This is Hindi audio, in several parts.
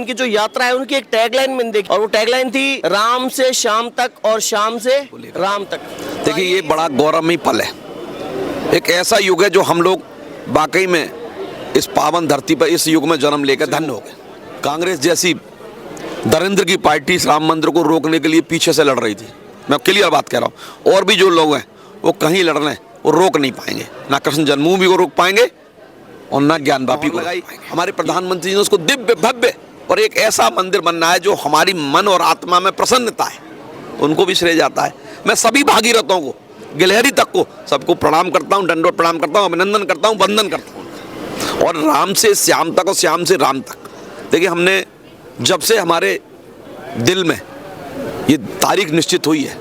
उनकी जो यात्रा है उनकी एक टैगलाइन मैंने देखी और वो टैगलाइन थी राम से शाम तक और शाम से राम तक। देखिए ये बड़ा गौरवमयी पल है। एक ऐसा युग है जो हम लोग वाकई में इस पावन धरती पर इस युग में जन्म लेकर धन्य हो गए। कांग्रेस जैसी दरिंद्र की पार्टी इस राम मंदिर को रोकने के लिए पीछे से लड़ रही थी। मैं क्लियर बात कह रहा हूँ। और भी जो लोग हैं वो कहीं लड़ रहे हैं वो रोक नहीं पाएंगे, ना कृष्ण जन्मभूमि को रोक पाएंगे और ना ज्ञानवापी को लगाई। हमारे प्रधानमंत्री ने उसको दिव्य भव्य और एक ऐसा मंदिर बनना है जो हमारी मन और आत्मा में प्रसन्नता है, उनको भी श्रेय जाता है। मैं सभी भागीरथों को, गिलहरी तक को, सबको प्रणाम करता हूँ, दंडवत प्रणाम करता हूँ, अभिनंदन करता हूँ, वंदन करता हूँ। और राम से श्याम तक और श्याम से राम तक, देखिए हमने जब से हमारे दिल में ये तारीख निश्चित हुई है,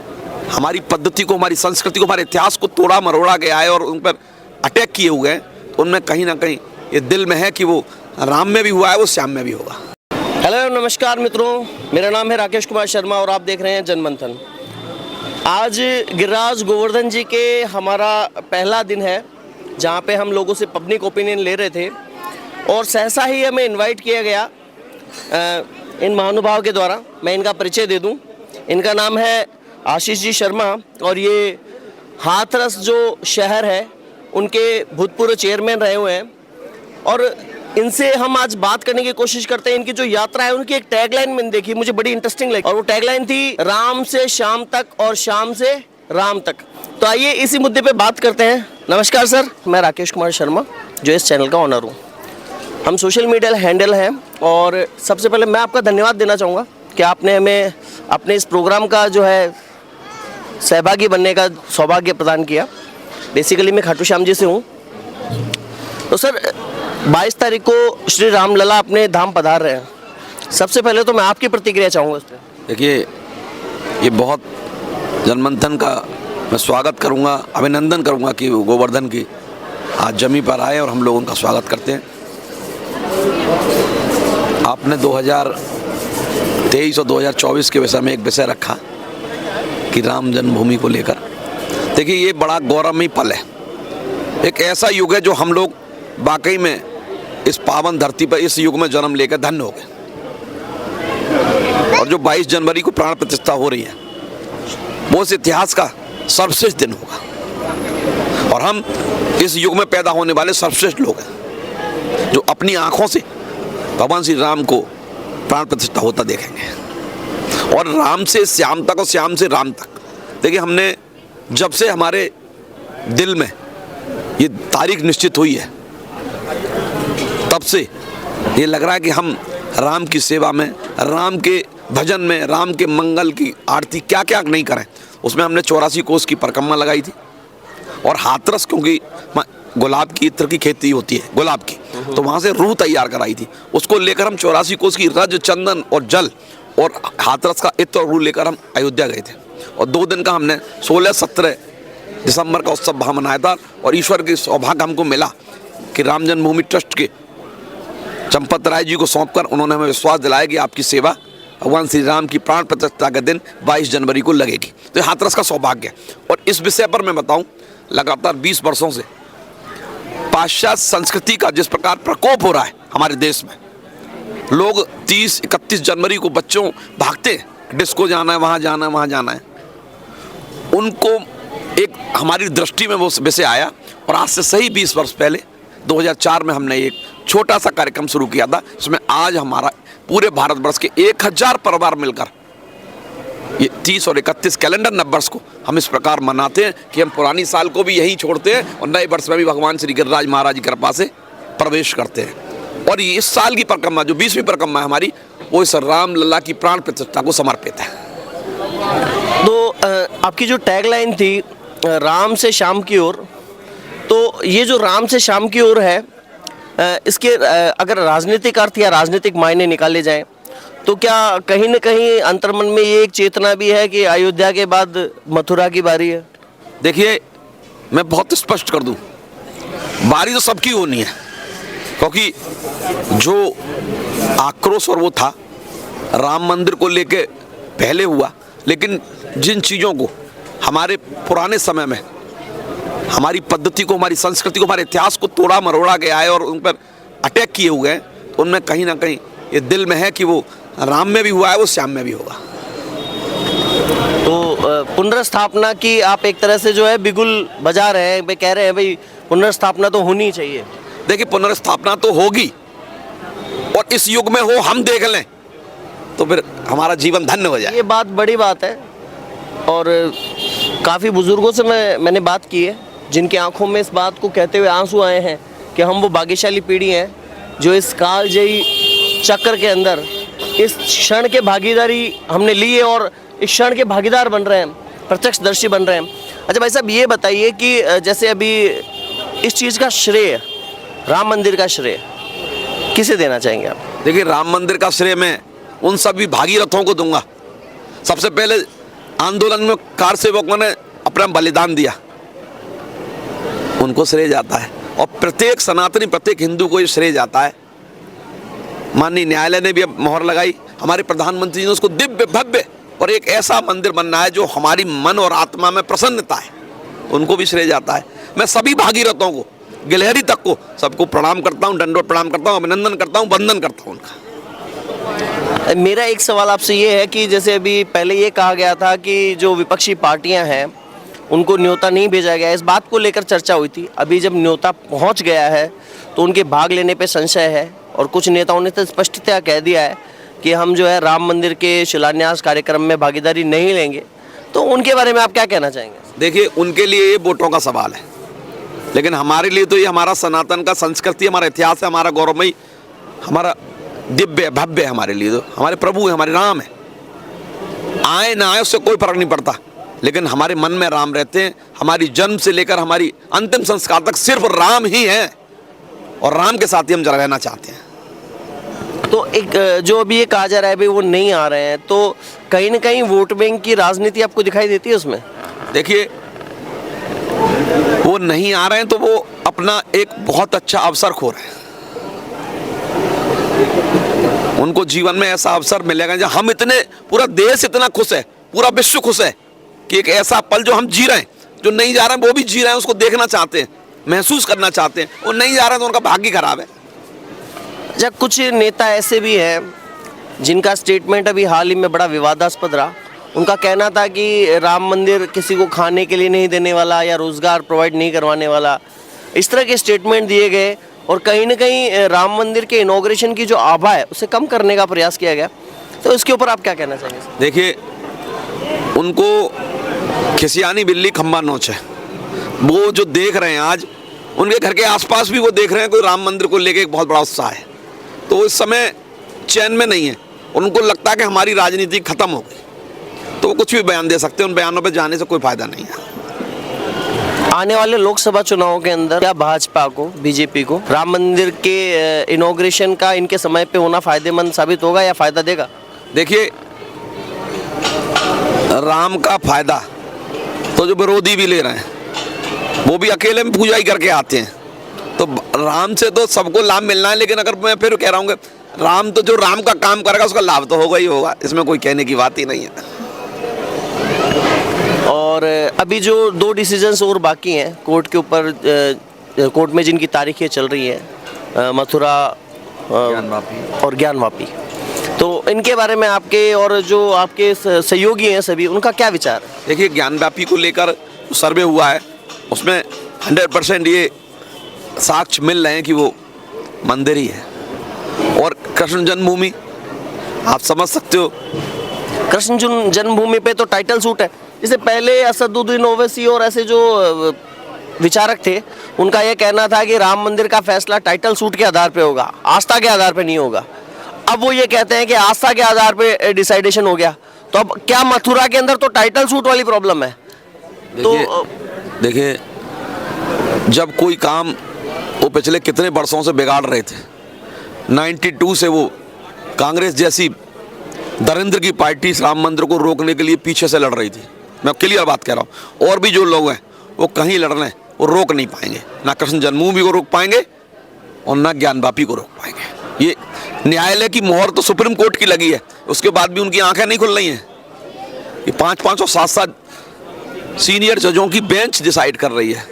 हमारी पद्धति को, हमारी संस्कृति को, हमारे इतिहास को तोड़ा मरोड़ा के आए और उन पर अटैक किए हुए हैं, तो उनमें कहीं ना कहीं ये दिल में है कि वो राम में भी हुआ है, वो श्याम में भी होगा। हेलो नमस्कार मित्रों, मेरा नाम है राकेश कुमार शर्मा और आप देख रहे हैं जनमंथन। आज गिरिराज गोवर्धन जी के हमारा पहला दिन है जहाँ पे हम लोगों से पब्लिक ओपिनियन ले रहे थे और सहसा ही हमें इनवाइट किया गया इन महानुभाव के द्वारा। मैं इनका परिचय दे दूं। इनका नाम है आशीष जी शर्मा और ये हाथरस जो शहर है उनके भूतपूर्व चेयरमैन रहे हुए हैं और इनसे हम आज बात करने की कोशिश करते हैं। इनकी जो यात्रा है उनकी एक टैगलाइन मैंने देखी, मुझे बड़ी इंटरेस्टिंग लगी और वो टैगलाइन थी राम से शाम तक और शाम से राम तक। तो आइए इसी मुद्दे पे बात करते हैं। नमस्कार सर, मैं राकेश कुमार शर्मा जो इस चैनल का ऑनर हूँ। हम सोशल मीडिया हैंडल हैं और सबसे पहले मैं आपका धन्यवाद देना चाहूँगा कि आपने हमें अपने इस प्रोग्राम का जो है सहभागी बनने का सौभाग्य प्रदान किया। बेसिकली मैं खाटू श्याम जी से हूँ। तो सर 22 तारीख को श्री रामलला अपने धाम पधार रहे हैं। सबसे पहले तो मैं आपकी प्रतिक्रिया चाहूँगा उस पर। देखिए ये बहुत जनमंथन का मैं स्वागत करूंगा, अभिनंदन करूंगा कि गोवर्धन की आज जमी पर आए और हम लोग उनका स्वागत करते हैं। आपने 2023 और 2024 के विषय में एक विषय रखा कि राम जन्मभूमि को लेकर। देखिए ये बड़ा गौरवमयी पल है। एक ऐसा युग है जो हम लोग वाकई में इस पावन धरती पर इस युग में जन्म लेकर धन्य हो गए। और जो 22 जनवरी को प्राण प्रतिष्ठा हो रही है वो इस इतिहास का सर्वश्रेष्ठ दिन होगा और हम इस युग में पैदा होने वाले सर्वश्रेष्ठ लोग हैं जो अपनी आंखों से भगवान श्री राम को प्राण प्रतिष्ठा होता देखेंगे। और राम से श्याम तक और श्याम से राम तक, देखिए हमने जब से हमारे दिल में ये तारीख निश्चित हुई है तब से ये लग रहा है कि हम राम की सेवा में, राम के भजन में, राम के मंगल की आरती क्या क्या नहीं करें। उसमें हमने 84 कोस की परिक्रमा लगाई थी और हाथरस, क्योंकि गुलाब की इत्र की खेती होती है गुलाब की, तो वहाँ से रूह तैयार कराई थी। उसको लेकर हम 84 कोस की रज, चंदन और जल और हाथरस का इत्र और रूह लेकर हम अयोध्या गए थे और 2 दिन का हमने 16-17 दिसंबर का उत्सव वहाँ मनाया था। और ईश्वर के सौभाग्य हमको मिला कि राम जन्मभूमि ट्रस्ट के चंपत राय जी को सौंपकर उन्होंने हमें विश्वास दिलाया कि आपकी सेवा भगवान श्री राम की प्राण प्रतिष्ठा के दिन 22 जनवरी को लगेगी। तो हाथरस का सौभाग्य है। और इस विषय पर मैं बताऊं, लगातार 20 वर्षों से पाश्चात्य संस्कृति का जिस प्रकार प्रकोप हो रहा है हमारे देश में, लोग 30-31 जनवरी को बच्चों भागते हैं, डिस्को जाना है, वहाँ जाना है, वहाँ जाना है। उनको एक हमारी दृष्टि में वो विषय आया और आज से सही 20 वर्ष पहले 2004 में हमने एक छोटा सा कार्यक्रम शुरू किया था, जिसमें आज हमारा पूरे भारतवर्ष के 1000 परिवार मिलकर ये 30 और 31 कैलेंडर नववर्ष को हम इस प्रकार मनाते हैं कि हम पुरानी साल को भी यहीं छोड़ते हैं और नए वर्ष में भी भगवान श्री गिरिराज महाराज की कृपा से प्रवेश करते हैं। और ये इस साल की परिक्रमा जो 20वीं परिक्रमा है हमारी, वो इस रामलला की प्राण प्रतिष्ठा को समर्पित है। तो आपकी जो टैगलाइन थी राम से शाम की ओर, तो ये जो राम से शाम की ओर है, इसके अगर राजनीतिक अर्थ या राजनीतिक मायने निकाले जाएं तो क्या कहीं न कहीं अंतर्मन में ये एक चेतना भी है कि अयोध्या के बाद मथुरा की बारी है? देखिए मैं बहुत स्पष्ट कर दूं, बारी तो सबकी होनी है, क्योंकि जो आक्रोश और वो था राम मंदिर को लेके पहले हुआ, लेकिन जिन चीज़ों को हमारे पुराने समय में हमारी पद्धति को, हमारी संस्कृति को, हमारे इतिहास को तोड़ा मरोड़ा के आए और उन पर अटैक किए हुए हैं, तो उनमें कहीं ना कहीं ये दिल में है कि वो राम में भी हुआ है, वो श्याम में भी होगा। तो पुनर्स्थापना की आप एक तरह से जो है बिगुल बजा रहे हैं, भाई कह रहे हैं भाई पुनर्स्थापना तो होनी चाहिए। देखिए, पुनर्स्थापना तो होगी, और इस युग में हो हम देख लें तो फिर हमारा जीवन धन्य हो जाए। ये बात बड़ी बात है, और काफ़ी बुजुर्गों से मैंने बात की है जिनकी आंखों में इस बात को कहते हुए आंसू आए हैं कि हम वो भाग्यशाली पीढ़ी हैं जो इस कालजयी चक्र के अंदर इस क्षण के भागीदारी हमने ली है और इस क्षण के भागीदार बन रहे हैं, प्रत्यक्षदर्शी बन रहे हैं। अच्छा भाई साहब, ये बताइए कि जैसे अभी इस चीज़ का श्रेय, राम मंदिर का श्रेय किसे देना चाहेंगे आप? देखिए, राम मंदिर का श्रेय मैं उन सभी भागीरथों को दूंगा। सबसे पहले आंदोलन में कार सेवकों ने अपना बलिदान दिया, उनको श्रेय जाता है, और प्रत्येक सनातनी, प्रत्येक हिंदू को ये श्रेय जाता है। माननीय न्यायालय ने भी अब मोहर लगाई, हमारे प्रधानमंत्री जी ने उसको दिव्य भव्य और एक ऐसा मंदिर बनना है जो हमारी मन और आत्मा में प्रसन्नता है, उनको भी श्रेय जाता है। मैं सभी भागीरथों को, गिलहरी तक को, सबको प्रणाम करता हूँ, दंडवत प्रणाम करता हूँ, अभिनंदन करता हूँ, वंदन करता हूँ उनका। मेरा एक सवाल आपसे ये है कि जैसे अभी पहले ये कहा गया था कि जो विपक्षी पार्टियां हैं उनको न्योता नहीं भेजा गया, इस बात को लेकर चर्चा हुई थी। अभी जब न्योता पहुंच गया है तो उनके भाग लेने पे संशय है, और कुछ नेताओं ने तो स्पष्टतया कह दिया है कि हम जो है राम मंदिर के शिलान्यास कार्यक्रम में भागीदारी नहीं लेंगे। तो उनके बारे में आप क्या कहना चाहेंगे? देखिए, उनके लिए ये वोटों का सवाल है, लेकिन हमारे लिए तो ये हमारा सनातन का संस्कृति, हमारा इतिहास है, हमारा गौरवमयी, हमारा दिव्य भव्य है। हमारे लिए तो हमारे प्रभु है, हमारे राम है। आए ना आए उससे कोई फर्क नहीं पड़ता, लेकिन हमारे मन में राम रहते हैं। हमारी जन्म से लेकर हमारी अंतिम संस्कार तक सिर्फ राम ही है, और राम के साथ ही हम रहना चाहते हैं। तो एक जो अभी ये कहा जा रहा है भाई वो नहीं आ रहे हैं, तो कहीं ना कहीं वोट बैंक की राजनीति आपको दिखाई देती है उसमें? देखिए, वो नहीं आ रहे हैं तो वो अपना एक बहुत अच्छा अवसर खो रहे हैं। उनको जीवन में ऐसा अवसर मिलेगा जब हम इतने, पूरा देश इतना खुश है, पूरा विश्व खुश है कि एक ऐसा पल जो हम जी रहे हैं, जो नहीं जा रहे हैं वो भी जी रहे हैं, उसको देखना चाहते हैं, महसूस करना चाहते हैं। वो नहीं जा रहे हैं तो उनका भाग्य खराब है। जब कुछ नेता ऐसे भी हैं जिनका स्टेटमेंट अभी हाल ही में बड़ा विवादास्पद रहा, उनका कहना था कि राम मंदिर किसी को खाने के लिए नहीं देने वाला या रोज़गार प्रोवाइड नहीं करवाने वाला, इस तरह के स्टेटमेंट दिए गए, और कहीं ना कहीं राम मंदिर के इनॉग्रेशन की जो आभा है उसे कम करने का प्रयास किया गया। तो इसके ऊपर आप क्या कहना चाहेंगे? देखिए, उनको खिसियानी बिल्ली खंबा नोच है। वो जो देख रहे हैं आज, उनके घर के आसपास भी वो देख रहे हैं कोई राम मंदिर को लेके एक बहुत बड़ा उत्साह है, तो इस समय चैन में नहीं है। उनको लगता है कि हमारी राजनीति खत्म हो गई, तो वो कुछ भी बयान दे सकते हैं। उन बयानों पर जाने से कोई फायदा नहीं है। आने वाले लोकसभा चुनावों के अंदर क्या भाजपा को, बीजेपी को राम मंदिर के इनॉग्रेशन का इनके समय पे होना फायदेमंद साबित होगा या फायदा देगा? देखिए, राम का फायदा तो जो विरोधी भी ले रहे हैं, वो भी अकेले में पूजा ही करके आते हैं, तो राम से तो सबको लाभ मिलना है। लेकिन अगर मैं फिर कह रहा हूँ कि राम तो जो राम का काम करेगा उसका लाभ तो होगा ही होगा, इसमें कोई कहने की बात ही नहीं है। और अभी जो 2 डिसीजंस और बाकी हैं कोर्ट के ऊपर, कोर्ट में जिनकी तारीखें चल रही हैं, मथुरा और ज्ञानवापी, तो इनके बारे में आपके और जो आपके सहयोगी हैं सभी, उनका क्या विचार है? देखिए, ज्ञानवापी को लेकर सर्वे हुआ है, उसमें 100% ये साक्ष्य मिल रहे हैं कि वो मंदिर ही है। और कृष्ण जन्मभूमि, आप समझ सकते हो, कृष्ण जन्मभूमि पे तो टाइटल सूट है। जैसे पहले असदुद्दीन ओवैसी और ऐसे जो विचारक थे, उनका यह कहना था कि राम मंदिर का फैसला टाइटल सूट के आधार पे होगा, आस्था के आधार पे नहीं होगा। अब वो ये कहते हैं कि आस्था के आधार पे डिसाइडेशन हो गया, तो अब क्या मथुरा के अंदर तो टाइटल सूट वाली प्रॉब्लम है? तो देखिए, जब कोई काम वो पिछले कितने वर्षों से बिगाड़ रहे थे, 92 से वो कांग्रेस जैसी दरिंद्र की पार्टी इस राम मंदिर को रोकने के लिए पीछे से लड़ रही थी। मैं क्लियर बात कह रहा हूँ, और भी जो लोग हैं वो कहीं लड़ रहे हैं, वो रोक नहीं पाएंगे, ना कृष्ण जन्मभूमि को रोक पाएंगे और ना ज्ञानवापी को रोक पाएंगे। ये न्यायालय की मोहर तो सुप्रीम कोर्ट की लगी है, उसके बाद भी उनकी आंखें नहीं खुल रही हैं। ये 5-5 और 7-7 सीनियर जजों की बेंच डिसाइड कर रही है,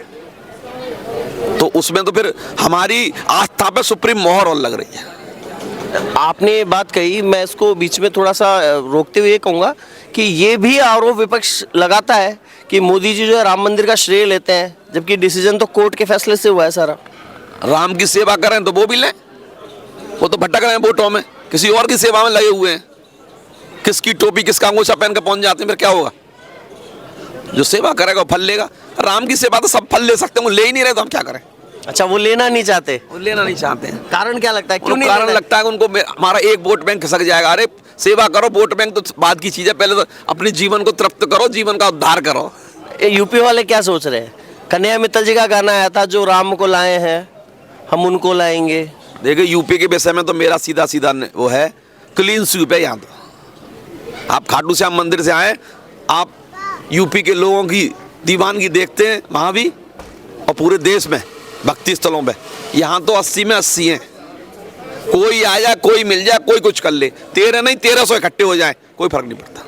तो उसमें तो फिर हमारी आस्था पे सुप्रीम मोहर और लग रही है। आपने ये बात कही, मैं इसको बीच में थोड़ा सा रोकते हुए कहूँगा कि ये भी आरोप विपक्ष लगाता है कि मोदी जी जो है राम मंदिर का श्रेय लेते हैं, जबकि डिसीजन तो कोर्ट के फैसले से हुआ है सारा। राम की सेवा करें तो वो भी लें, वो तो भटक रहे हैं वोटों में, किसी और की सेवा में लगे हुए हैं। किसकी टोपी किसका अंगूठा पहन के पहुंच जाते हैं, फिर क्या होगा? जो सेवा करेगा वो फल लेगा। राम की सेवा तो सब फल ले सकते हैं, वो ले ही नहीं रहे तो हम क्या करें? अच्छा, वो लेना नहीं चाहते? वो लेना नहीं चाहते हैं। कारण क्या लगता है, क्यों उनको नहीं कारण लेना? लगता है कि उनको हमारा एक वोट बैंक खिसक जाएगा। अरे सेवा करो, वोट बैंक तो बाद की चीज है, पहले तो अपने जीवन को तृप्त करो, जीवन का उद्धार करो। ये यूपी वाले क्या सोच रहे हैं? कन्हैया मित्तल जी का गाना आया था, जो राम को लाए हैं हम उनको लाएंगे। देखिए यूपी के विषय में तो मेरा सीधा सीधा वो है, क्लीन स्वीप है यहाँ तो। आप खाटू श्याम मंदिर से आए, आप यूपी के लोगों की दीवानगी देखते हैं वहाँ भी, और पूरे देश में भक्ति स्थलों पे यहाँ तो 80 में 80 हैं। कोई आ जाए, कोई मिल जाए, कोई कुछ कर ले, 13 नहीं 1300 इकट्ठे हो जाए, कोई फर्क नहीं पड़ता।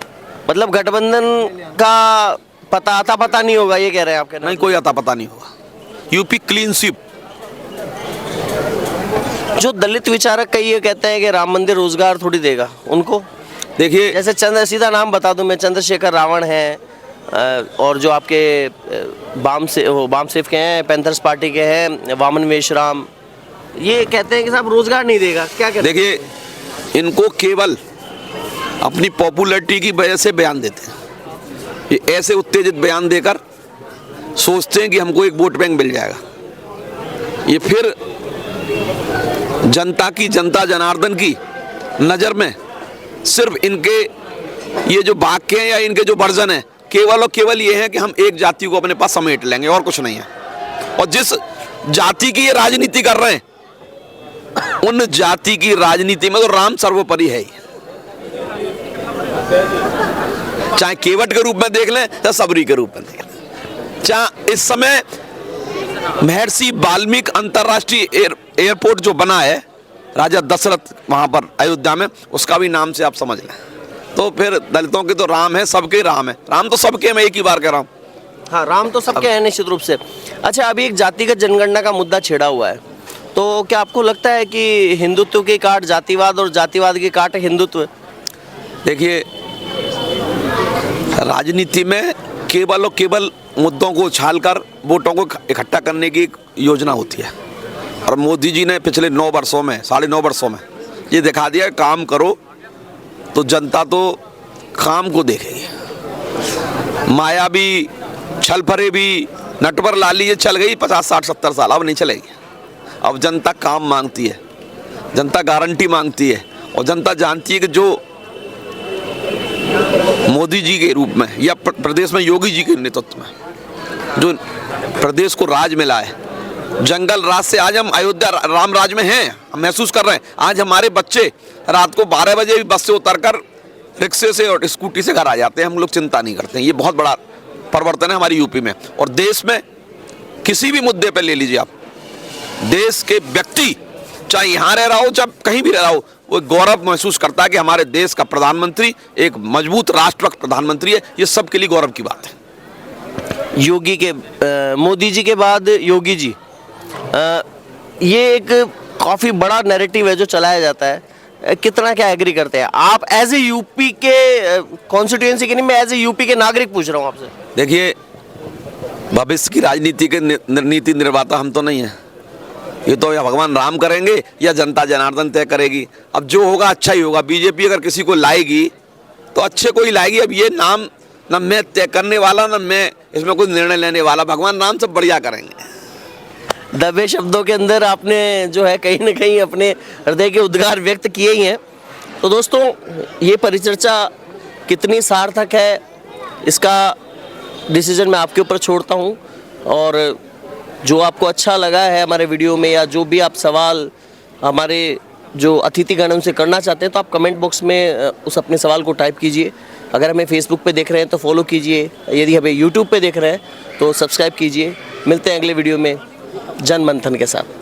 मतलब गठबंधन का पता नहीं होगा, ये कह रहे हैं आप? नहीं, कोई अता पता नहीं होगा। UP clean sweep. जो दलित विचारक कई ये कहते हैं कि राम मंदिर रोजगार थोड़ी देगा उनको। देखिए जैसे सीधा नाम बता दूं मैं, चंद्रशेखर रावण है, और जो आपके वाम सेफ के हैं, पैंथर्स पार्टी के हैं, वामन मेश्राम, ये कहते हैं कि साहब रोजगार नहीं देगा। क्या कहते हैं? देखिए इनको केवल अपनी पॉपुलैरिटी की वजह से बयान देते हैं। ये ऐसे उत्तेजित बयान देकर सोचते हैं कि हमको एक वोट बैंक मिल जाएगा। ये फिर जनता जनार्दन की नज़र में सिर्फ इनके ये जो वाक्य हैं या इनके जो वर्जन है, केवल और केवल ये है कि हम एक जाति को अपने पास समेट लेंगे, और कुछ नहीं है। और जिस जाति की ये राजनीति कर रहे हैं, उन जाति की राजनीति में तो राम सर्वोपरि है ही। चाहे केवट के रूप में देख लें या सबरी के रूप में देख लें। चाहे इस समय महर्षि वाल्मीकि अंतर्राष्ट्रीय एयरपोर्ट जो बना है राजा दशरथ वहां पर अयोध्या में, उसका भी नाम से आप समझ लें। तो फिर दलितों के तो राम है, सबके राम है। राम तो सबके, मैं एक ही बार कह रहा हूँ। हाँ, राम तो सबके हैं निश्चित रूप से। अच्छा, अभी एक जातिगत जनगणना का मुद्दा छेड़ा हुआ है, तो क्या आपको लगता है कि हिंदुत्व की काट जातिवाद और जातिवाद की काट हिंदुत्व? देखिए राजनीति में केवल और केवल मुद्दों को उछालकर वोटों को इकट्ठा करने की एक योजना होती है, और मोदी जी ने पिछले 9 वर्षों में, 9.5 वर्षों में ये दिखा दिया, काम करो तो जनता तो काम को देखेगी। माया भी, छल फरे भी, नटवर लाली ये चल गई 50, 60, 70 साल, अब नहीं चलेगी। अब जनता काम मांगती है, जनता गारंटी मांगती है, और जनता जानती है कि जो मोदी जी के रूप में या प्रदेश में योगी जी के नेतृत्व में जो प्रदेश को राज मिला है, जंगल राज से आज हम अयोध्या राम राज में हैं, हम महसूस कर रहे हैं। आज हमारे बच्चे रात को 12 बजे भी बस से उतरकर रिक्शे से और स्कूटी से घर आ जाते हैं, हम लोग चिंता नहीं करते हैं। ये बहुत बड़ा परिवर्तन है हमारी यूपी में। और देश में किसी भी मुद्दे पर ले लीजिए आप, देश के व्यक्ति चाहे यहाँ रह रहा हो चाहे कहीं भी रह रहा हो, वो गौरव महसूस करता है कि हमारे देश का प्रधानमंत्री एक मजबूत राष्ट्र प्रधानमंत्री है। ये सबके लिए गौरव की बात है। योगी के मोदी जी के बाद योगी जी, ये एक काफ़ी बड़ा नैरेटिव है जो चलाया जाता है। कितना क्या एग्री करते हैं आप एज ए यूपी के कॉन्स्टिट्यूएंसी के? नहीं, मैं एज ए यूपी के नागरिक पूछ रहा हूँ आपसे। देखिए भविष्य की राजनीति के नीति निर्माता हम तो नहीं है। ये तो या भगवान राम करेंगे या जनता जनार्दन तय करेगी। अब जो होगा अच्छा ही होगा। बीजेपी अगर किसी को लाएगी तो अच्छे को ही लाएगी। अब ये नाम न मैं तय करने वाला न मैं इसमें कोई निर्णय लेने वाला, भगवान राम सब बढ़िया करेंगे। दबे शब्दों के अंदर आपने जो है कहीं ना कहीं अपने हृदय के उद्गार व्यक्त किए ही हैं। तो दोस्तों, ये परिचर्चा कितनी सार्थक है इसका डिसीजन मैं आपके ऊपर छोड़ता हूँ। और जो आपको अच्छा लगा है हमारे वीडियो में, या जो भी आप सवाल हमारे जो अतिथिगण उनसे करना चाहते हैं, तो आप कमेंट बॉक्स में उस अपने सवाल को टाइप कीजिए। अगर हमें फेसबुक पे देख रहे हैं तो फॉलो कीजिए, यदि हमें यूट्यूब पे देख रहे हैं तो सब्सक्राइब कीजिए। मिलते हैं अगले वीडियो में जनमंथन के साथ।